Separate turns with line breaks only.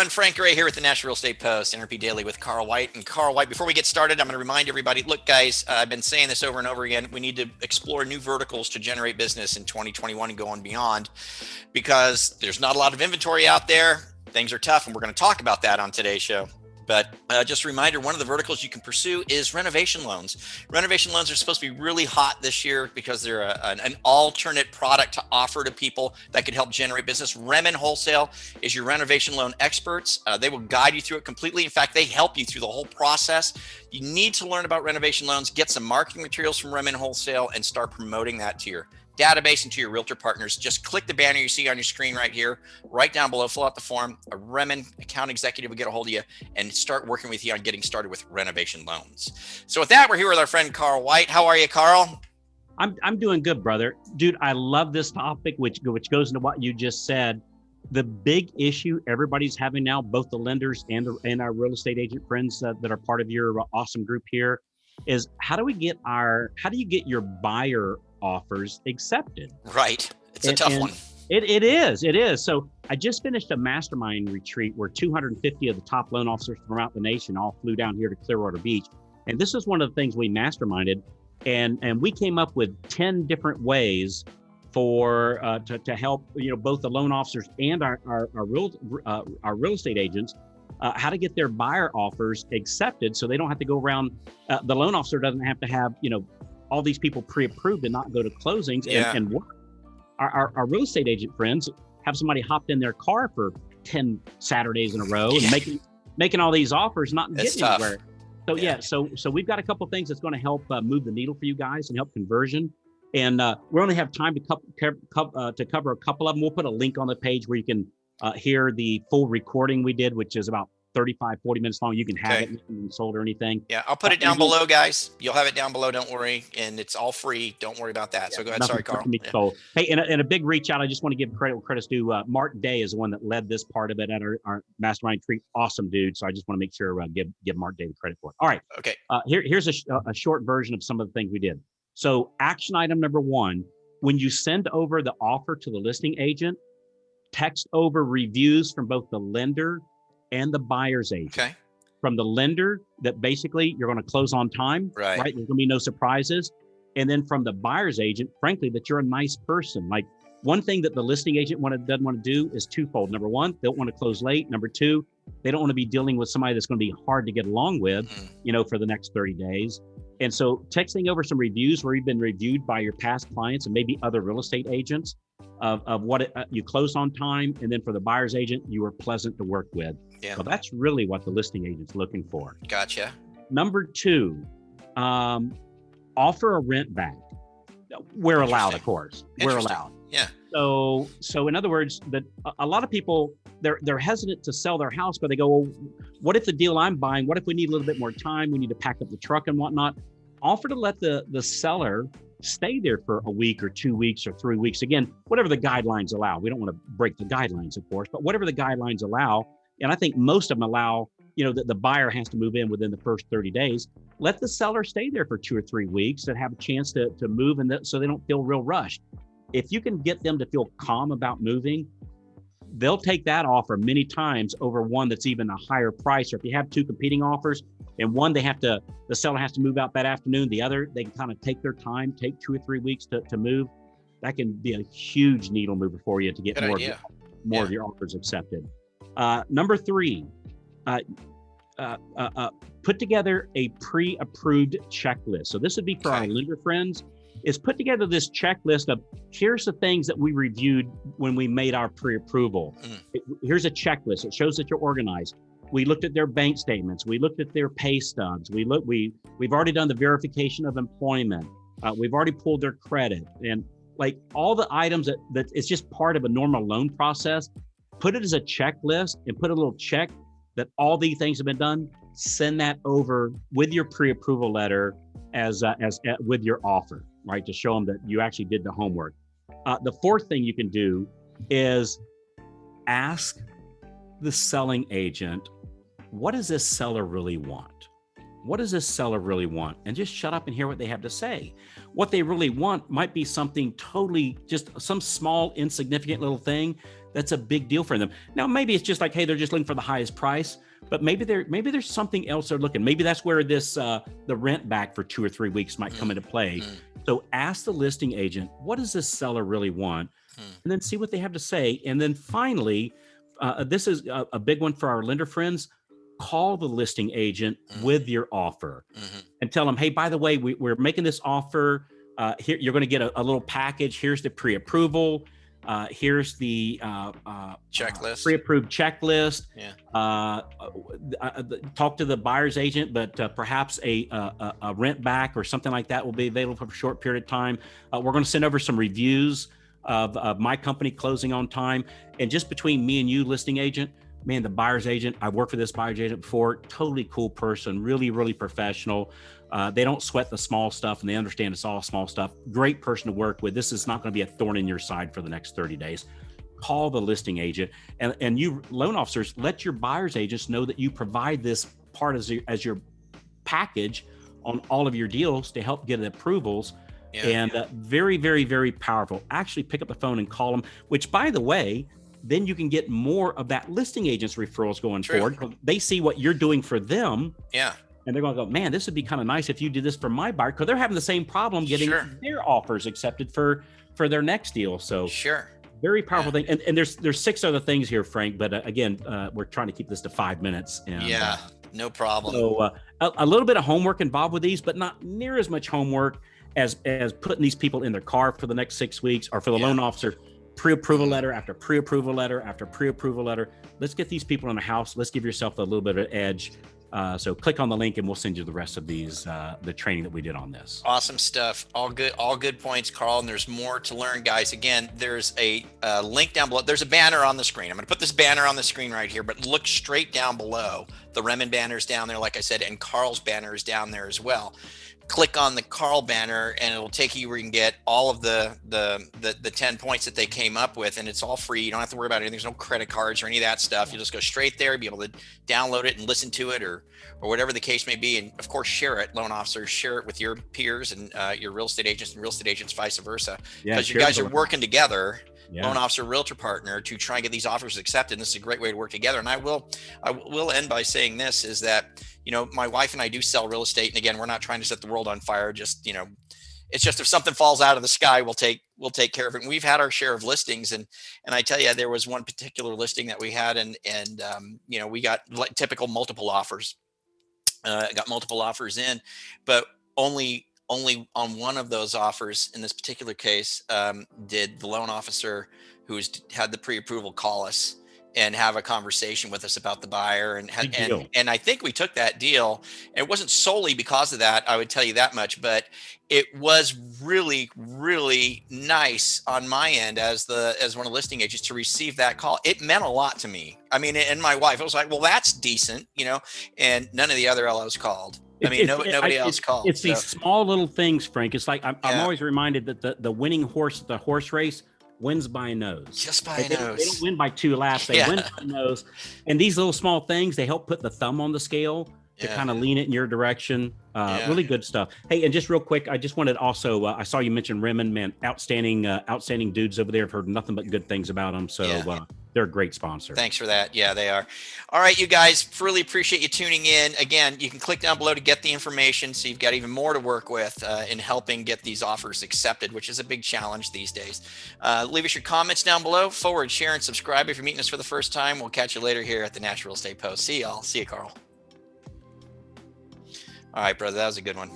everyone. Frank Gray here with the National Real Estate Post, NRP Daily with Carl White. And Carl White, before we get started, I'm going to remind everybody, look, guys, I've been saying this over and over again. We need to explore new verticals to generate business in 2021 and go on beyond, because there's not a lot of inventory out there. Things are tough, and we're going to talk about that on today's show. But just a reminder, one of the verticals you can pursue is renovation loans. Renovation loans are supposed to be really hot this year because they're an alternate product to offer to people that could help generate business. Remen Wholesale is your renovation loan experts. They will guide you through it completely. In fact, they help you through the whole process. You need to learn about renovation loans, get some marketing materials from Remen Wholesale, and start promoting that to your database and to your realtor partners. Just click the banner you see on your screen right here, right down below, fill out the form. A Remen account executive will get a hold of you and start working with you on getting started with renovation loans. So with that, we're here with our friend Carl White. How are you, Carl?
I'm doing good, brother. Dude, I love this topic, which goes into what you just said. The big issue everybody's having now, both the lenders and our real estate agent friends that are part of your awesome group here, is how do you get your buyer offers accepted?
Right. It's a tough one.
It is. So I just finished a mastermind retreat where 250 of the top loan officers from throughout the nation all flew down here to Clearwater Beach. And this is one of the things we masterminded. And we came up with 10 different ways for to help, both the loan officers and our real estate agents, how to get their buyer offers accepted so they don't have to go around. The loan officer doesn't have to have, all these people pre-approved and not go to closings and work. Our real estate agent friends have somebody hopped in their car for 10 Saturdays in a row and making all these offers, not getting anywhere. So so we've got a couple of things that's going to help move the needle for you guys and help conversion. And we only have time to cover a couple of them. We'll put a link on the page where you can hear the full recording we did, which is about 35, 40 minutes long. You can have it sold or anything.
Yeah, I'll put it down below, guys. You'll have it down below. Don't worry. And it's all free. Don't worry about that. So go ahead. Sorry, Carl.
Hey, and a big reach out. I just want to give credit where credit's due. Mark Day is the one that led this part of it at our mastermind retreat. Awesome dude. So I just want to make sure give Mark Day the credit for it. All right.
Okay.
Here's a short version of some of the things we did. So action item number 1, when you send over the offer to the listing agent, text over reviews from both the lender and the buyer's agent.
Okay.
From the lender that basically you're going to close on time, right? There's going to be no surprises. And then from the buyer's agent, frankly, that you're a nice person. Like, one thing that the listing agent doesn't want to do is twofold. Number 1, they don't want to close late. Number 2, they don't want to be dealing with somebody that's going to be hard to get along with, for the next 30 days. And so texting over some reviews where you've been reviewed by your past clients and maybe other real estate agents of what you closed on time. And then for the buyer's agent, you were pleasant to work with. Yeah. So that's really what the listing agent's looking for.
Gotcha.
Number 2, offer a rent back. We're allowed, of course. We're allowed.
Yeah.
So in other words, that a lot of people, they're hesitant to sell their house, but they go, well, what if the deal I'm buying, what if we need a little bit more time? We need to pack up the truck and whatnot. Offer to let the seller stay there for a week or 2 weeks or 3 weeks. Again, whatever the guidelines allow. We don't want to break the guidelines, of course, but whatever the guidelines allow. And I think most of them allow, that the buyer has to move in within the first 30 days. Let the seller stay there for 2 or 3 weeks and have a chance to move, so they don't feel real rushed. If you can get them to feel calm about moving, they'll take that offer many times over one that's even a higher price. Or if you have 2 competing offers and one the seller has to move out that afternoon, the other, they can kind of take their time, take 2 or 3 weeks to move. That can be a huge needle mover for you to get more of your offers accepted. Number 3, put together a pre-approved checklist. So this would be for our lender friends, is put together this checklist of here's the things that we reviewed when we made our pre-approval. Here's a checklist. It shows that you're organized. We looked at their bank statements. We looked at their pay stubs. We've already done the verification of employment. We've already pulled their credit, and like all the items that it's just part of a normal loan process. Put it as a checklist and put a little check that all these things have been done. Send that over with your pre-approval letter as with your offer, right? To show them that you actually did the homework. The 4th thing you can do is ask the selling agent, what does this seller really want? what does this seller really want? And just shut up and hear what they have to say. What they really want might be something totally, just some small, insignificant little thing that's a big deal for them. Now, maybe it's just like, hey, they're just looking for the highest price, but maybe there's something else they're looking. Maybe that's where this the rent back for 2 or 3 weeks might come into play. So ask the listing agent, what does this seller really want? And then see what they have to say. And then finally, this is a big one for our lender friends. Call the listing agent with your offer and tell them, hey, by the way, we're making this offer. Here, you're going to get a little package. Here's the pre-approval. Here's the
checklist,
pre-approved checklist.
Yeah.
Talk to the buyer's agent, but perhaps a rent back or something like that will be available for a short period of time. We're going to send over some reviews of my company closing on time. And just between me and you, listing agent, man, the buyer's agent, I worked for this buyer's agent before, totally cool person, really, really professional. They don't sweat the small stuff and they understand it's all small stuff. Great person to work with. This is not going to be a thorn in your side for the next 30 days. Call the listing agent, and you loan officers, let your buyer's agents know that you provide this part as your package on all of your deals to help get approvals. Very, very, very powerful. Actually pick up the phone and call them, which, by the way, then you can get more of that listing agent's referrals going forward. They see what you're doing for them.
Yeah.
And they're going to go, man, this would be kind of nice if you did this for my buyer, because they're having the same problem getting their offers accepted for their next deal. So very powerful thing. And there's 6 other things here, Frank, but again, we're trying to keep this to 5 minutes. And,
no problem.
So a little bit of homework involved with these, but not near as much homework as putting these people in their car for the next 6 weeks, or for the loan officer, pre-approval letter after pre-approval letter after pre-approval letter. Let's get these people in the house. Let's give yourself a little bit of an edge. So click on the link and we'll send you the rest of these, the training that we did on this.
Awesome stuff. All good points, Carl. And there's more to learn, guys. Again, there's a link down below. There's a banner on the screen. I'm going to put this banner on the screen right here, but look straight down below. The Remen banner's down there, like I said, and Carl's banner is down there as well. Click on the Carl banner and it'll take you where you can get all of the 10 points that they came up with, and it's all free. You don't have to worry about anything. There's no credit cards or any of that stuff. You just go straight there, be able to download it and listen to it, or whatever the case may be. And of course, share it. Loan officers, share it with your peers and your real estate agents, and real estate agents vice versa, because you guys are working together. Loan officer, realtor partner, to try and get these offers accepted. And this is a great way to work together. And I will end by saying this, is that, my wife and I do sell real estate. And again, we're not trying to set the world on fire. Just, it's just, if something falls out of the sky, we'll take care of it. And we've had our share of listings. And I tell you, there was one particular listing that we had, and we got typical multiple offers, got multiple offers in, but only on one of those offers in this particular case did the loan officer who's had the pre-approval call us and have a conversation with us about the buyer, and I think we took that deal. It wasn't solely because of that, I would tell you that much, but it was really, really nice on my end as one of the listing agents to receive that call. It meant a lot to me. I mean, and my wife, I was like, well, that's decent, and none of the other LOs called. Nobody else called.
It's these small little things, Frank. It's like I'm always reminded that the winning horse at the horse race wins by a nose.
Just by a nose.
They don't win by 2 laps. They win by a nose. And these little small things, they help put the thumb on the scale to kind of lean it in your direction. Really good stuff. Hey, and just real quick, I just wanted also, I saw you mention Remen, man, outstanding dudes over there. I've heard nothing but good things about them. So they're a great sponsor.
Thanks for that. Yeah, they are. All right, you guys, really appreciate you tuning in. Again, you can click down below to get the information, so you've got even more to work with in helping get these offers accepted, which is a big challenge these days. Leave us your comments down below. Forward, share, and subscribe if you're meeting us for the first time. We'll catch you later here at the National Real Estate Post. See y'all. See you, Carl. All right, brother, that was a good one.